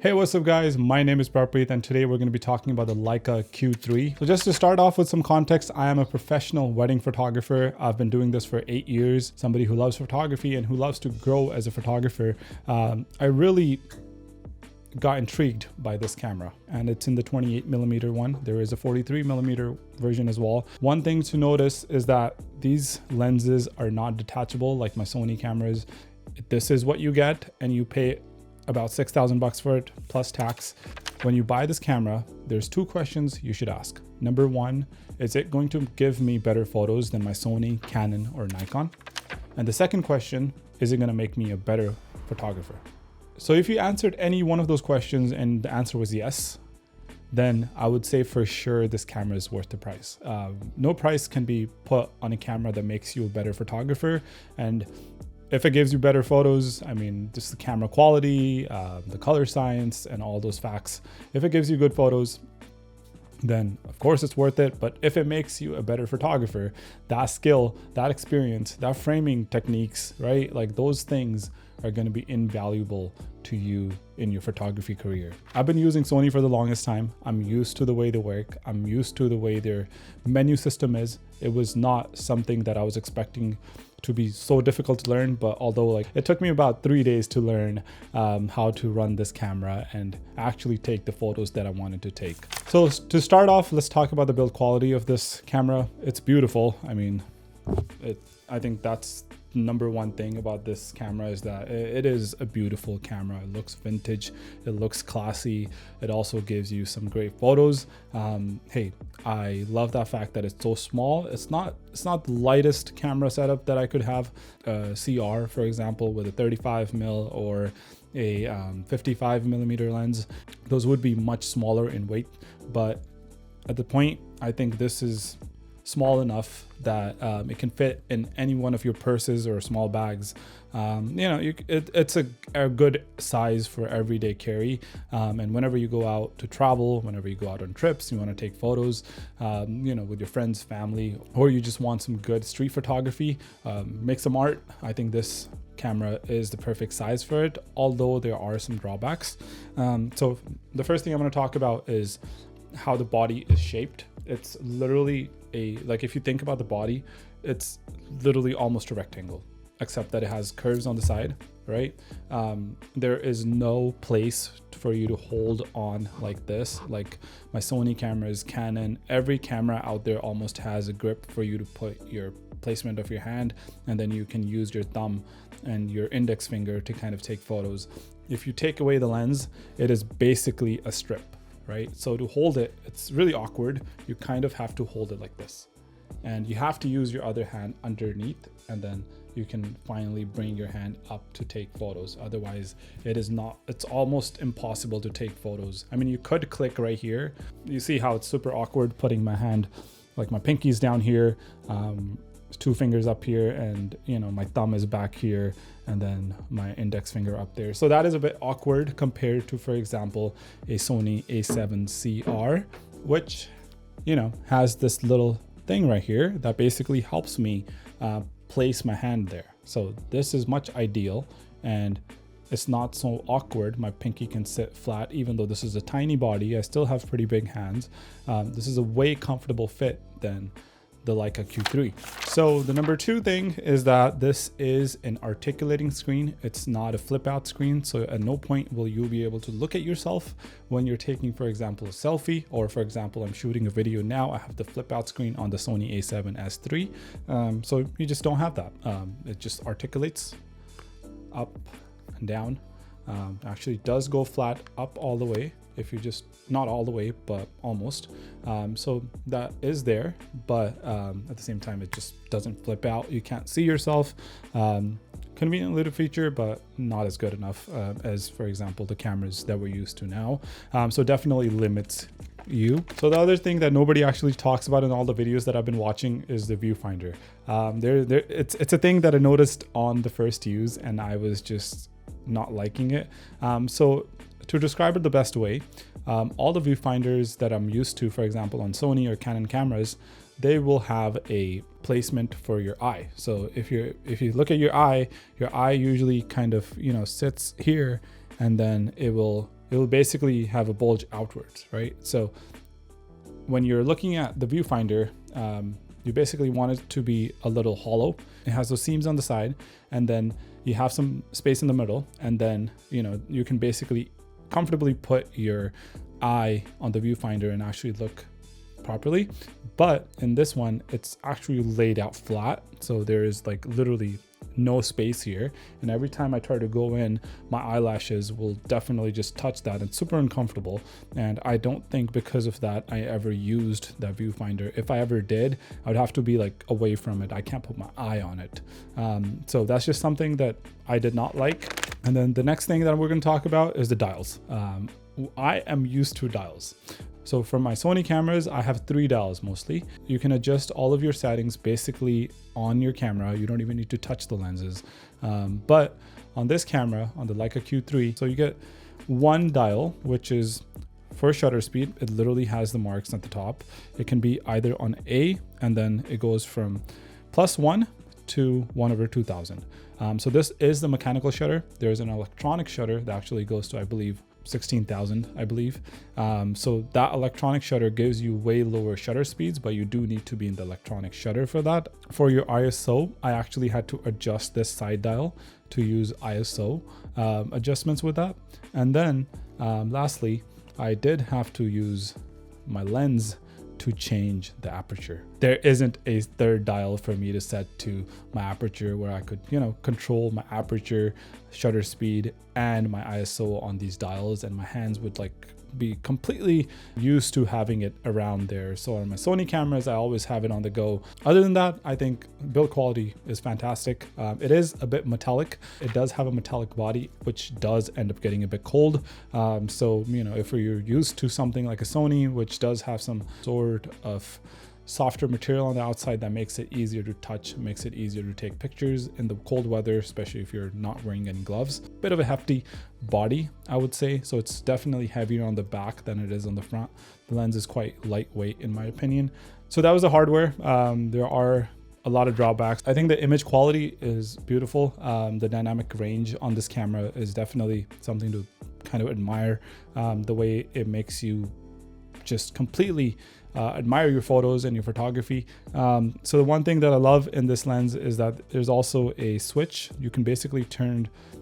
Hey, what's up guys? My name is Parpreet and today we're going to be talking about the Leica Q3. So just to start off with some context, I am a professional wedding photographer. I've been doing this for 8 years. Somebody who loves photography and who loves to grow as a photographer. I really got intrigued by this camera, and it's in the 28mm one. There is a 43mm version as well. One thing to notice is that these lenses are not detachable like my Sony cameras. This is what you get, and you pay about 6,000 bucks for it plus tax. When you buy this camera, there's two questions you should ask. Number one, is it going to give me better photos than my Sony, Canon, or Nikon? And the second question, is it going to make me a better photographer? So if you answered any one of those questions and the answer was yes, then I would say for sure this camera is worth the price. No price can be put on a camera that makes you a better photographer. And if it gives you better photos, I mean, just the camera quality, the color science, and all those facts. If it gives you good photos, then of course it's worth it. But if it makes you a better photographer, that skill, that experience, that framing techniques, right? Like those things are going to be invaluable to you in your photography career. I've been using Sony for the longest time. I'm used to the way they work. I'm used to the way their menu system is. It was not something that I was expecting to be so difficult to learn, but although it took me about 3 days to learn how to run this camera and actually take the photos that I wanted to take. So to start off, let's talk about the build quality of this camera. It's beautiful. I mean, I think that's number one thing about this camera is that it is a beautiful camera. It looks vintage, it looks classy, it also gives you some great photos. Hey, I love that fact that it's so small. It's not the lightest camera setup that I could have. CR, for example, with a 35mm or a 55mm lens, those would be much smaller in weight, but at the point, I think this is small enough that it can fit in any one of your purses or small bags. It's a good size for everyday carry. And whenever you go out to travel, whenever you go out on trips, you want to take photos, with your friends, family, or you just want some good street photography, make some art. I think this camera is the perfect size for it, although there are some drawbacks. So the first thing I'm going to talk about is how the body is shaped. It's literally if you think about the body, it's literally almost a rectangle, except that it has curves on the side, right? There is no place for you to hold on like this. Like my Sony cameras, Canon, every camera out there almost has a grip for you to put your placement of your hand, and then you can use your thumb and your index finger to kind of take photos. If you take away the lens, it is basically a strip. Right? So to hold it, it's really awkward. You kind of have to hold it like this. And you have to use your other hand underneath, and then you can finally bring your hand up to take photos. Otherwise, it's almost impossible to take photos. I mean, you could click right here. You see how it's super awkward putting my hand, like my pinky's down here, two fingers up here, and my thumb is back here, and then my index finger up there. So that is a bit awkward compared to, for example, a Sony A7CR, which has this little thing right here that basically helps me place my hand there. So this is much ideal, and it's not so awkward. My pinky can sit flat. Even though this is a tiny body, I still have pretty big hands. This is a way comfortable fit than the Leica Q3. So the number two thing is that this is an articulating screen. It's not a flip out screen. So at no point will you be able to look at yourself when you're taking, for example, a selfie, or for example, I'm shooting a video now. I have the flip out screen on the Sony A7S III. So you just don't have that. It just articulates up and down. Actually does go flat up all the way, if you just, not all the way, but almost. So that is there, but at the same time, it just doesn't flip out. You can't see yourself. Convenient little feature, but not as good enough as, for example, the cameras that we're used to now. So definitely limits you. So the other thing that nobody actually talks about in all the videos that I've been watching is the viewfinder. It's a thing that I noticed on the first use, and I was just not liking it. So to describe it the best way, all the viewfinders that I'm used to, for example, on Sony or Canon cameras, they will have a placement for your eye. So if you look at your eye usually kind of, sits here, and then it will it'll basically have a bulge outwards, right? So when you're looking at the viewfinder, you basically want it to be a little hollow. It has those seams on the side, and then you have some space in the middle, and then you can basically comfortably put your eye on the viewfinder and actually look properly. But in this one, it's actually laid out flat, so there is like literally no space here, and every time I try to go in, my eyelashes will definitely just touch that. It's super uncomfortable, and I don't think because of that I ever used that viewfinder. If I ever did, I would have to be like away from it. I can't put my eye on it. So that's just something that I did not like. And then the next thing that we're going to talk about is the dials. I am used to dials. So for my Sony cameras, I have 3 dials mostly. You can adjust all of your settings basically on your camera. You don't even need to touch the lenses. But on this camera, on the Leica Q3, so you get 1 dial, which is for shutter speed. It literally has the marks at the top. It can be either on A, and then it goes from +1 to 1/2000. So this is the mechanical shutter. There's an electronic shutter that actually goes to, I believe, 16,000, I believe. So that electronic shutter gives you way lower shutter speeds, but you do need to be in the electronic shutter for that. For your ISO, I actually had to adjust this side dial to use ISO adjustments with that. And then lastly, I did have to use my lens to change the aperture. There isn't a third dial for me to set to my aperture where I could, control my aperture, shutter speed, and my ISO on these dials, and my hands would like be completely used to having it around there. So on my Sony cameras, I always have it on the go. Other than that, I think build quality is fantastic. It is a bit metallic. It does have a metallic body, which does end up getting a bit cold. So, if you're used to something like a Sony, which does have some sort of softer material on the outside that makes it easier to touch, makes it easier to take pictures in the cold weather, especially if you're not wearing any gloves. Bit of a hefty body, I would say. So it's definitely heavier on the back than it is on the front. The lens is quite lightweight in my opinion. So that was the hardware. There are a lot of drawbacks. I think the image quality is beautiful. The dynamic range on this camera is definitely something to kind of admire. The way it makes you just completely admire your photos and your photography. So the one thing that I love in this lens is that there's also a switch. You can basically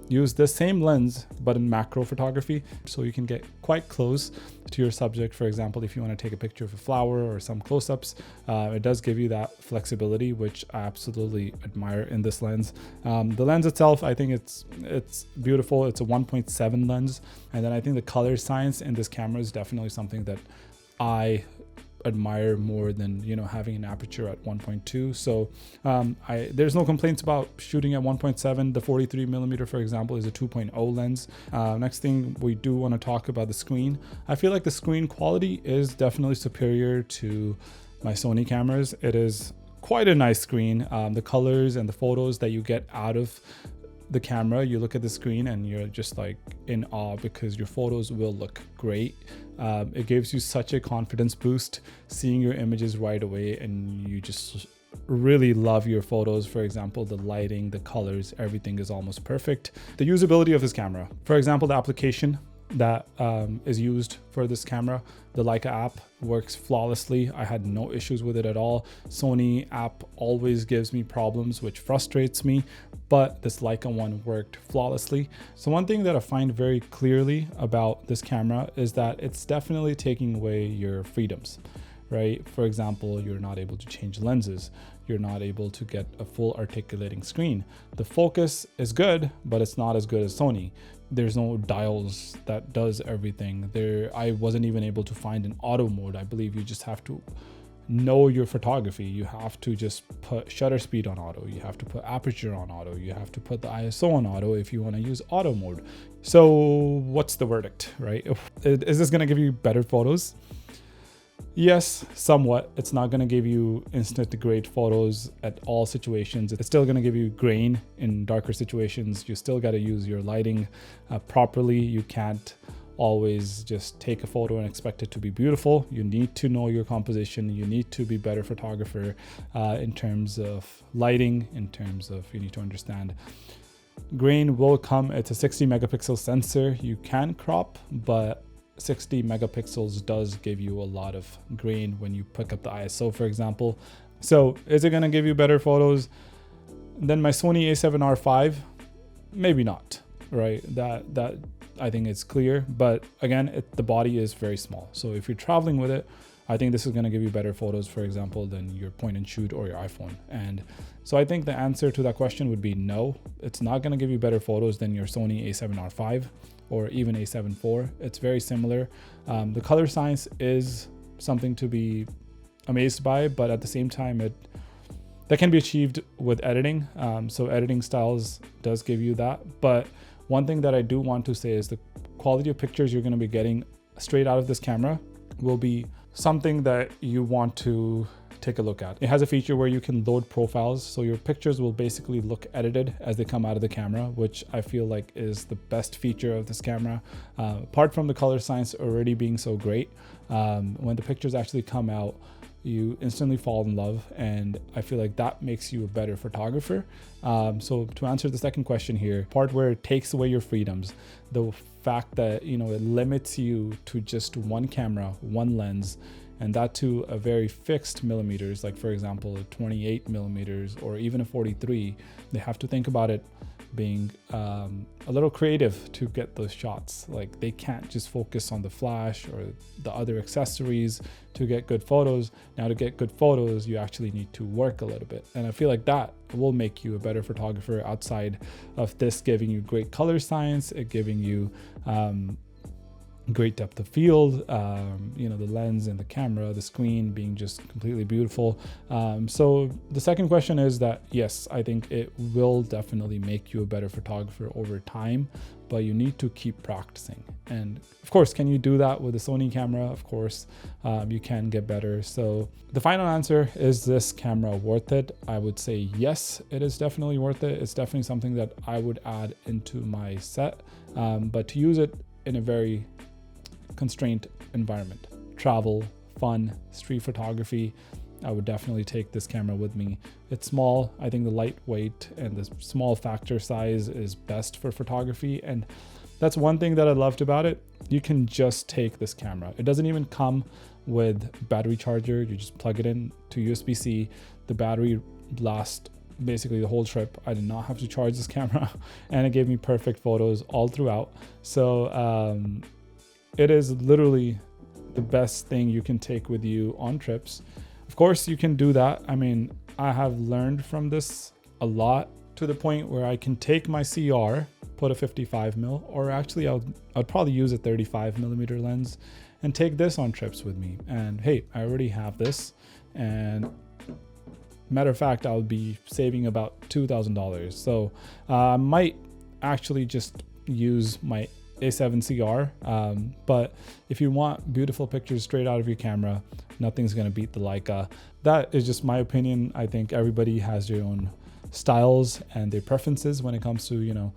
use the same lens, but in macro photography. So you can get quite close to your subject. For example, if you want to take a picture of a flower or some close-ups, it does give you that flexibility, which I absolutely admire in this lens. The lens itself, I think it's beautiful. It's a 1.7 lens. And then I think the color science in this camera is definitely something that I admire more than having an aperture at 1.2. So there's no complaints about shooting at 1.7. The 43mm, for example, is a 2.0 lens. Next thing, we do want to talk about the screen. I feel like the screen quality is definitely superior to my Sony cameras. It is quite a nice screen. The colors and the photos that you get out of the camera, you look at the screen and you're just like in awe because your photos will look great. It gives you such a confidence boost seeing your images right away, and you just really love your photos. For example, the lighting, the colors, everything is almost perfect. The usability of this camera, for example, the application that is used for this camera, the Leica app, works flawlessly. I had no issues with it at all. Sony app always gives me problems, which frustrates me, but this Leica one worked flawlessly. So one thing that I find very clearly about this camera is that it's definitely taking away your freedoms, right? For example, you're not able to change lenses. You're not able to get a full articulating screen. The focus is good, but it's not as good as Sony. There's no dials that does everything. I wasn't even able to find an auto mode. I believe you just have to know your photography. You have to just put shutter speed on auto. You have to put aperture on auto. You have to put the ISO on auto if you want to use auto mode. So what's the verdict, right? Is this going to give you better photos? Yes, somewhat. It's not going to give you instant great photos at all situations. It's still going to give you grain in darker situations. You still got to use your lighting properly. You can't always just take a photo and expect it to be beautiful. You need to know your composition. You need to be better photographer in terms of lighting, in terms of you need to understand Grain will come, it's a 60 megapixel sensor. You can crop, but 60 megapixels does give you a lot of grain when you pick up the ISO, for example. So is it gonna give you better photos than my Sony a7R5? Maybe not, right? That I think it's clear, but again, the body is very small. So if you're traveling with it, I think this is going to give you better photos, for example, than your point and shoot or your iPhone. And so I think the answer to that question would be no. It's not going to give you better photos than your Sony a7R5 or even a7 IV. It's very similar. The color science is something to be amazed by, but at the same time, that can be achieved with editing. So editing styles does give you that. But one thing that I do want to say is the quality of pictures you're going to be getting straight out of this camera will be something that you want to take a look at. It has a feature where you can load profiles, so your pictures will basically look edited as they come out of the camera, which I feel like is the best feature of this camera. Apart from the color science already being so great, when the pictures actually come out, you instantly fall in love, and I feel like that makes you a better photographer. So to answer the second question here, part where it takes away your freedoms, the fact that, you know, it limits you to just one camera, one lens, and that to a very fixed millimeters, like for example, a 28 millimeters or even a 43, they have to think about it being a little creative to get those shots. Like they can't just focus on the flash or the other accessories to get good photos. Now to get good photos, you actually need to work a little bit. And I feel like that will make you a better photographer outside of this giving you great color science, it giving you great depth of field, you know, the lens and the camera, the screen being just completely beautiful. So the second question is that, yes, I think it will definitely make you a better photographer over time, but you need to keep practicing. And of course, can you do that with a Sony camera? Of course, you can get better. So the final answer, is this camera worth it? I would say yes, it is definitely worth it. It's definitely something that I would add into my set, but to use it in a very constrained environment, travel, fun, street photography, I would definitely take this camera with me. It's small. I think the lightweight and the small factor size is best for photography. And that's one thing that I loved about it. You can just take this camera. It doesn't even come with battery charger. You just plug it in to USB-C. The battery lasts basically the whole trip. I did not have to charge this camera, and it gave me perfect photos all throughout. So it is literally the best thing you can take with you on trips. Of course, you can do that. I mean, I have learned from this a lot, to the point where I can take my CR, put a 55mm, or actually I'd probably use a 35mm lens and take this on trips with me. And hey, I already have this. And matter of fact, I'll be saving about $2,000. So I might actually just use my A7CR, but if you want beautiful pictures straight out of your camera, nothing's going to beat the Leica. That is just my opinion. I think everybody has their own styles and their preferences when it comes to, you know,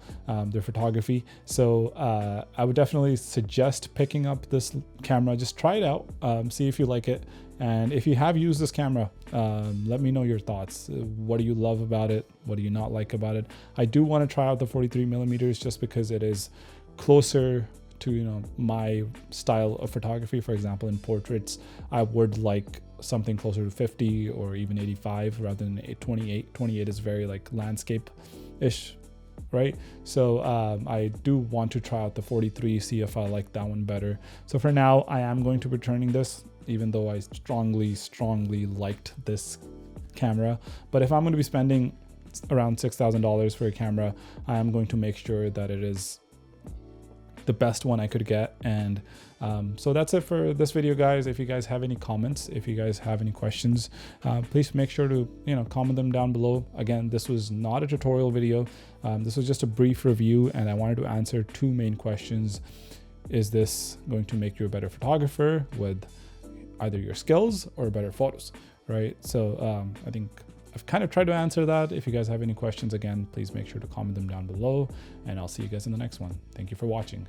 their photography. So I would definitely suggest picking up this camera. Just try it out, see if you like it. And if you have used this camera, let me know your thoughts. What do you love about it? What do you not like about it? I do want to try out the 43mm just because it is closer to, you know, my style of photography. For example, in portraits, I would like something closer to 50 or even 85 rather than 28. 28 is very like landscape-ish, right? So I do want to try out the 43, see if I like that one better. So for now, I am going to be returning this, even though I strongly liked this camera. But if I'm going to be spending around $6,000 for a camera, I am going to make sure that it is the best one I could get. And so that's it for this video, guys. If you guys have any comments, if you guys have any questions, please make sure to, you know, comment them down below. Again, this was not a tutorial video. This was just a brief review, and I wanted to answer two main questions. Is this going to make you a better photographer with either your skills or better photos, right? So I think I've kind of tried to answer that. If you guys have any questions, again, please make sure to comment them down below, and I'll see you guys in the next one. Thank you for watching.